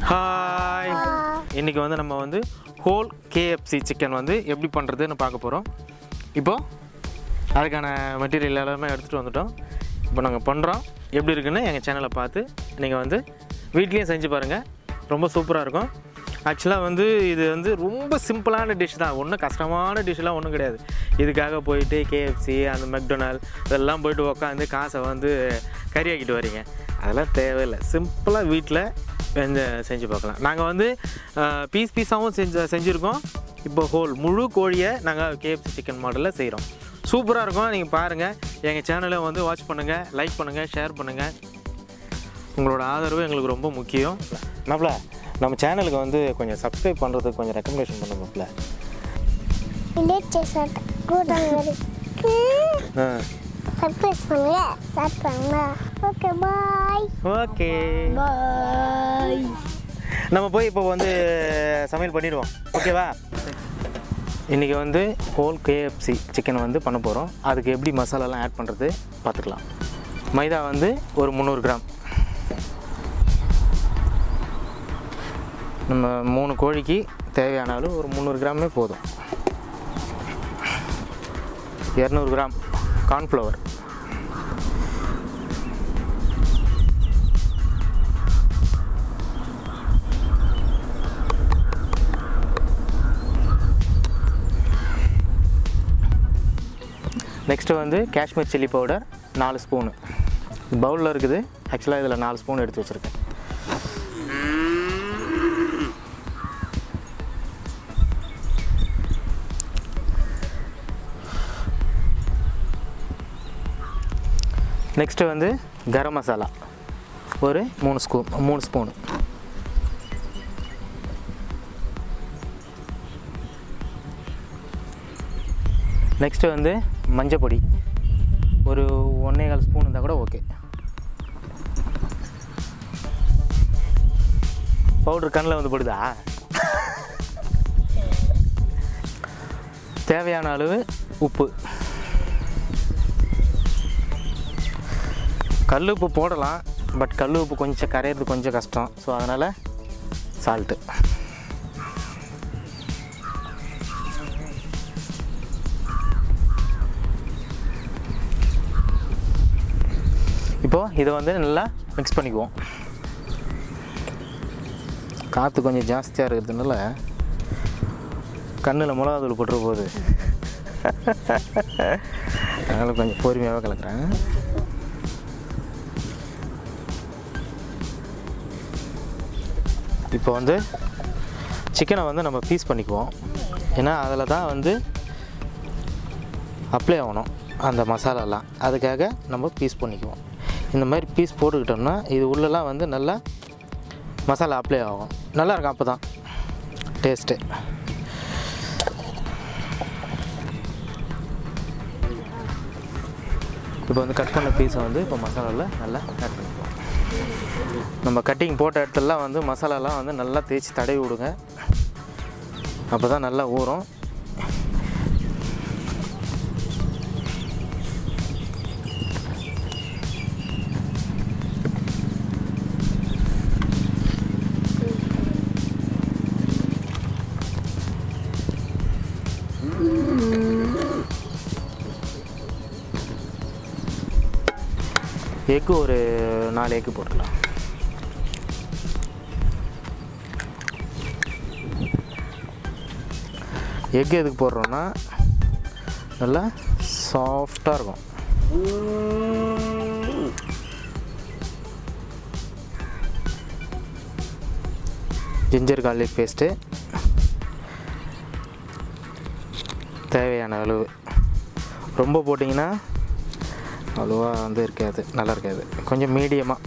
Hi, இன்றைக்கி வந்து நம்ம வந்து ஹோல் KFC சிக்கன் வந்து எப்படி பண்ணுறதுன்னு பார்க்க போகிறோம். இப்போது அதுக்கான மெட்டீரியல் எல்லாமே எடுத்துகிட்டு வந்துட்டோம். இப்போ நாங்கள் பண்ணுறோம். எப்படி இருக்குன்னு எங்கள் சேனலை பார்த்து நீங்கள் வந்து வீட்லேயும் செஞ்சு பாருங்கள். ரொம்ப சூப்பராக இருக்கும். ஆக்சுவலாக வந்து இது வந்து ரொம்ப சிம்பிளான டிஷ் தான், ஒன்றும் கஷ்டமான டிஷ்ஷெலாம் ஒன்றும் கிடையாது. இதுக்காக போயிட்டு KFC அந்த மெக்டொனால்ட் இதெல்லாம் போய்ட்டு உக்காந்து காசை வந்து கறி ஆக்கிட்டு வரீங்க, அதெல்லாம் தேவையில்லை. சிம்பிளாக வீட்டில் செஞ்சு பார்க்கலாம். நாங்கள் வந்து பீஸாகவும் செஞ்சுருக்கோம். இப்போ ஹோல் முழு கோழியை நாங்கள் KFC சிக்கன் மாடலில் செய்கிறோம். சூப்பராக இருக்கும். நீங்கள் பாருங்கள், எங்கள் சேனலை வந்து வாட்ச் பண்ணுங்கள், லைக் பண்ணுங்கள், ஷேர் பண்ணுங்கள். உங்களோட ஆதரவு எங்களுக்கு ரொம்ப முக்கியம். மாப்ள, நம்ம சேனலுக்கு வந்து கொஞ்சம் சப்ஸ்கிரைப் பண்ணுறதுக்கு கொஞ்சம் ரெக்கமெண்டேஷன் பண்ண மாப்ள. சர்ப்ரைஸ் பண்ணுங்க, ஸ்டார்ட் பண்ணுங்க. ஓகே, பாய். ஓகே, பாய். நம்ம போய் இப்போ வந்து சமையல் பண்ணிடுவோம். ஓகேவா? இன்றைக்கி வந்து ஹோல் KFC சிக்கன் வந்து பண்ண போகிறோம். அதுக்கு எப்படி மசாலாலாம் ஆட் பண்ணுறது பார்த்துக்கலாம். மைதா வந்து ஒரு 300 கிராம். நம்ம 3 கோழிக்கு தேவையான அளவு ஒரு 300 கிராமே போதும். 200 கிராம் கார்ன்ஃப்ளவர், நெக்ஸ்ட்டு வந்து காஷ்மீர் சில்லி பவுடர் 4 ஸ்பூனு. பவுலில் இருக்குது. ஆக்சுவலாக இதில் 4 ஸ்பூன் எடுத்து வச்சுருக்கேன். நெக்ஸ்ட்டு வந்து கரம் மசாலா ஒரு 3 ஸ்பூனு. நெக்ஸ்ட்டு வந்து மஞ்சள் பொடி ஒரு 1.25 ஸ்பூன் இருந்தால் கூட ஓகே. பவுட்ரு கண்ணில் வந்து போடுதா? தேவையான அளவு உப்பு. கல் உப்பு போடலாம், பட் கல் உப்பு கொஞ்சம் கரையிறது கொஞ்சம் கஷ்டம். ஸோ அதனால் சால்ட்டு. இப்போது இதை வந்து நல்லா மிக்ஸ் பண்ணிக்குவோம். காற்று கொஞ்சம் ஜாஸ்தியாக இருக்கிறதுனால கண்ணில் மிளகாத்தூள் போட்டுற போகுது. அதனால் கொஞ்சம் பொறுமையாகவே கலக்குறேன். இப்போ வந்து சிக்கனை வந்து நம்ம பீஸ் பண்ணிக்குவோம். ஏன்னா அதில் தான் வந்து அப்ளை ஆகணும் அந்த மசாலாலாம். அதுக்காக நம்ம பீஸ் பண்ணிக்குவோம். இந்த மாதிரி பீஸ் போட்டுக்கிட்டோம்னா இது உள்ளெல்லாம் வந்து நல்லா மசாலா அப்ளை ஆகும். நல்லாயிருக்கும். அப்போ தான் டேஸ்ட்டு. இப்போ வந்து கட் பண்ண பீஸை வந்து இப்போ மசாலாவில் நல்லா ஆட் பண்ணிக்குவோம். நம்ம கட்டிங் போட்ட இடத்துலலாம் வந்து மசாலாலாம் வந்து நல்லா தேய்ச்சி தடவி விடுங்க. அப்போ தான் நல்லா ஊறும். எக்கு ஒரு 4 எக்கு போட்டுக்கலாம். எக்கு எதுக்கு போடுறோன்னா நல்லா சாஃப்டாக இருக்கும். ஜிஞ்சர் கார்லிக் பேஸ்ட்டு தேவையான அளவு. ரொம்ப போட்டிங்கன்னா அவ்வளோவா வந்து இருக்காது, நல்லா இருக்காது. கொஞ்சம் மீடியமாக.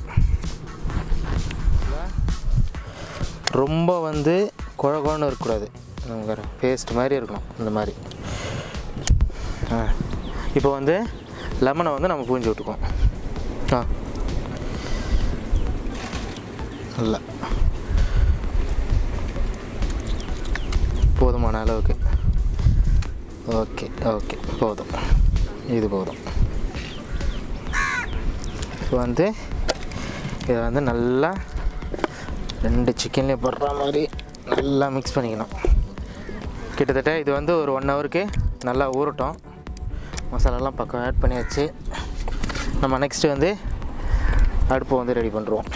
ரொம்ப வந்து குழகுழன்னு இருக்கக்கூடாது, நமக்கு பேஸ்ட் மாதிரி இருக்கணும். இந்த மாதிரி. இப்போ வந்து லெமனை வந்து நம்ம புழிஞ்சு விட்டுக்குவோம். நல்லா போதுமான அளவுக்கு. ஓகே ஓகே, போதும், இது போதும். இப்போ வந்து இதை வந்து நல்லா 2 சிக்கன்லேயும் போடுற மாதிரி நல்லா மிக்ஸ் பண்ணிக்கணும். கிட்டத்தட்ட இது வந்து ஒரு 1 ஹவருக்கு நல்லா ஊறட்டும். மசாலாலாம் பக்கம் ஆட் பண்ணியாச்சு. நம்ம நெக்ஸ்ட்டு வந்து அடுப்பை வந்து ரெடி பண்ணுறோம்.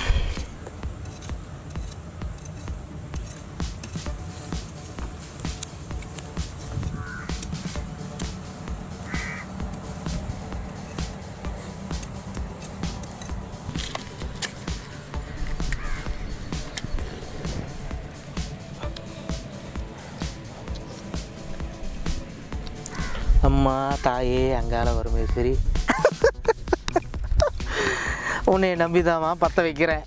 அம்மா தாயே அங்கால வருமே சரி, உன்னை நம்பிதாம்மா பற்ற வைக்கிறேன்.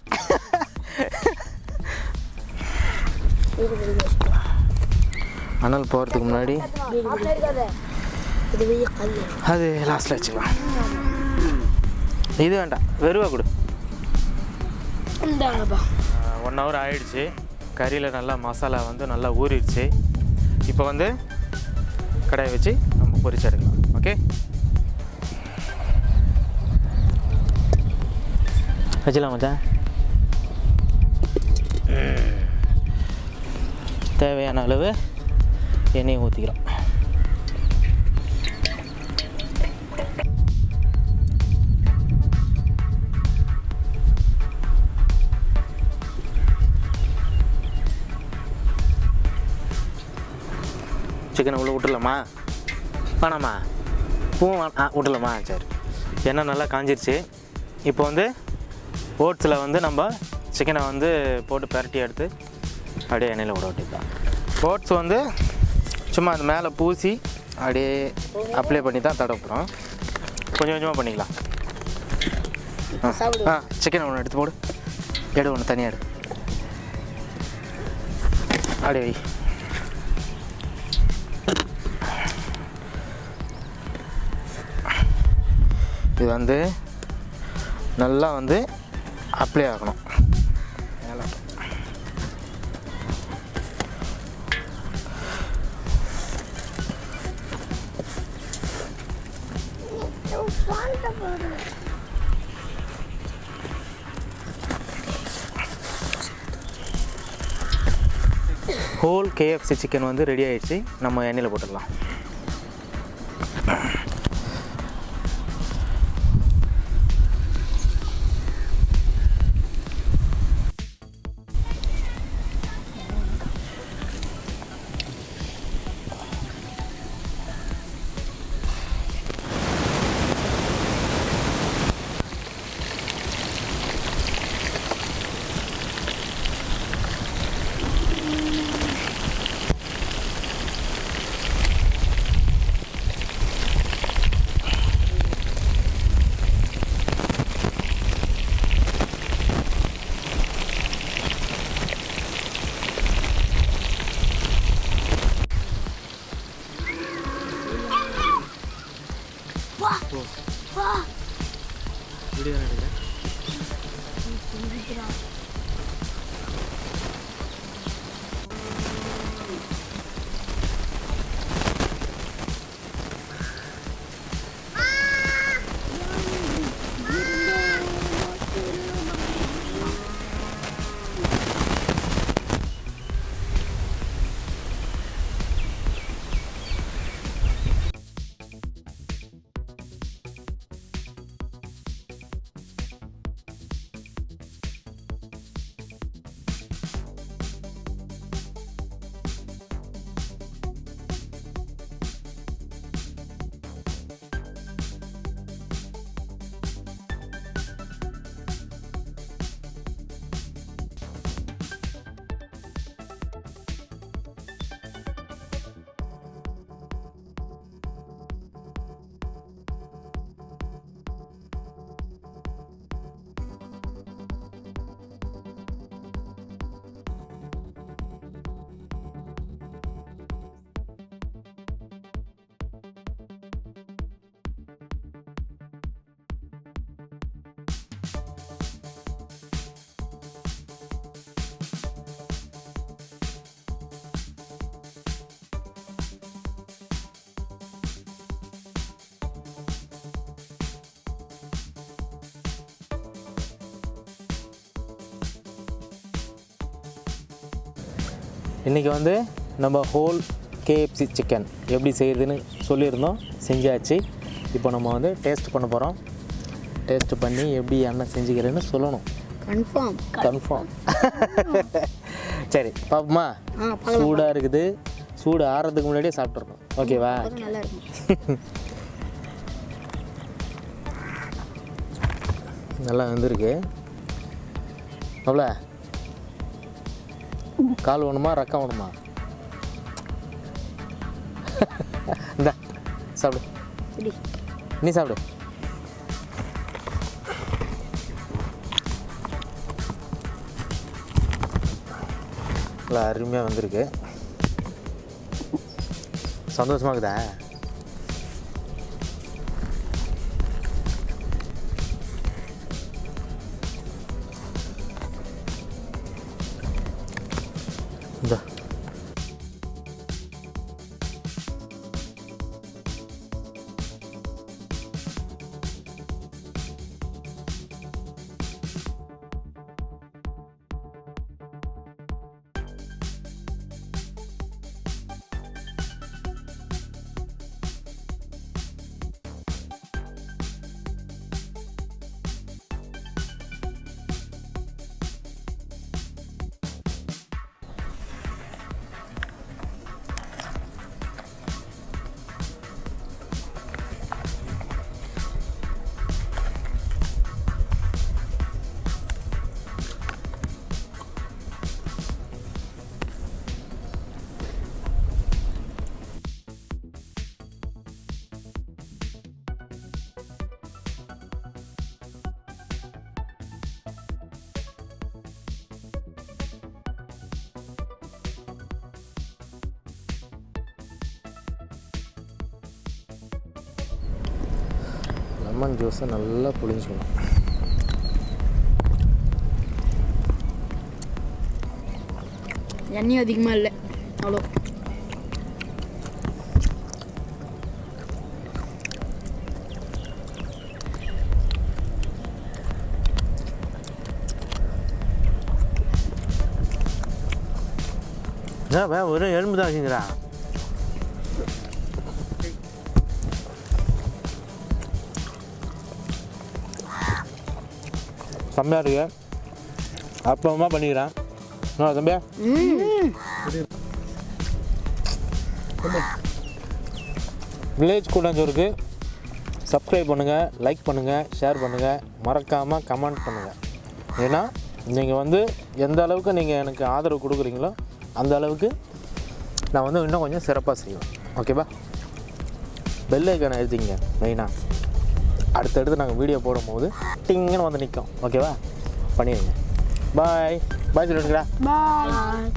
அனல் போகிறதுக்கு முன்னாடி அது லாஸ்ட்டில் வச்சுக்கலாம். இது வேண்டாம், வெறுவா கொடு. 1 ஹவர் ஆயிடுச்சு. கறியில் நல்லா மசாலா வந்து நல்லா ஊறிடுச்சு. இப்போ வந்து கடாயை வச்சு நம்ம பொரிச்சு எடுக்கலாம். ஓகே, வச்சுக்கலாம் மச்சான். தேவையான அளவு எண்ணெயை ஊற்றிக்கிறோம். சிக்கனை உள்ளே விட்டுலாமா வேணாமா? பூவும் விட்டுலாமா? சரி, எண்ணெய் நல்லா காஞ்சிருச்சு. இப்போ வந்து ஓட்ஸில் வந்து நம்ம சிக்கனை வந்து போட்டு பரட்டி எடுத்து அப்படியே எண்ணெயில் விட விட்டுக்கலாம். ஓட்ஸ் வந்து சும்மா அது மேலே பூசி அப்படியே அப்ளை பண்ணி தான் தடவுறோம். கொஞ்சம் கொஞ்சமாக பண்ணிக்கலாம். சிக்கனை ஒன்று எடுத்து போடு. எடு ஒன்று தனியாக எடு. அப்படியே வை. இது வந்து நல்லா வந்து அப்ளை ஆகணும். ஹோல் KFC சிக்கன் வந்து ரெடி ஆயிடுச்சு. நம்ம எண்ணெயில் போட்டுடலாம். வீடியோ எடுக்கிறேன். இன்றைக்கி வந்து நம்ம ஹோல் KFC சிக்கன் எப்படி செய்யுதுன்னு சொல்லியிருந்தோம், செஞ்சாச்சு. இப்போ நம்ம வந்து டேஸ்ட் பண்ண போகிறோம். டேஸ்ட் பண்ணி எப்படி அண்ணன் செஞ்சுக்கிறேன்னு சொல்லணும். கன்ஃபார்ம். சரி பாப்போமா? சூடாக இருக்குது, சூடு ஆறதுக்கு முன்னாடியே சாப்பிட்றணும். ஓகேவா? நல்லா இருக்கும். நல்லா வந்துருக்கு. அவ்வளோ கால் வேணுமா ரக்கம் வேணுமா? இந்த சாப்பிடு, நீ சாப்பிடு. நல்லா அருமையாக வந்திருக்கு. சந்தோஷமாக இருக்குதா? இந்த லெமன் ஜூஸை நல்லா புளிஞ்சுக்கணும். எண்ணெயும் அதிகமாக இல்லை, அவ்வளோ. ஒரு எலும்பு தான் வச்சுங்கிறா. செம்மையாக இருக்கு. அப்பமா பண்ணிக்கிறேன் தம்பியா. வில்லேஜ் கூட்டாஞ்சோறுக்கு சப்ஸ்கிரைப் பண்ணுங்கள், லைக் பண்ணுங்கள், ஷேர் பண்ணுங்கள், மறக்காமல் கமெண்ட் பண்ணுங்கள். ஏன்னா நீங்கள் வந்து எந்த அளவுக்கு நீங்கள் எனக்கு ஆதரவு கொடுக்குறீங்களோ அந்த அளவுக்கு நான் வந்து இன்னும் கொஞ்சம் சிறப்பாக செய்வேன். ஓகேவா? பெல் ஐக்கானை எழுதிங்க. மெயினாக அடுத்தடுத்து நாங்கள் வீடியோ போடும்போது டிங்குன்னு வந்து நிற்கும். ஓகேவா? பண்ணிடுங்க. பாய் பாய் சொல்லிட்டுங்களா? பாய்.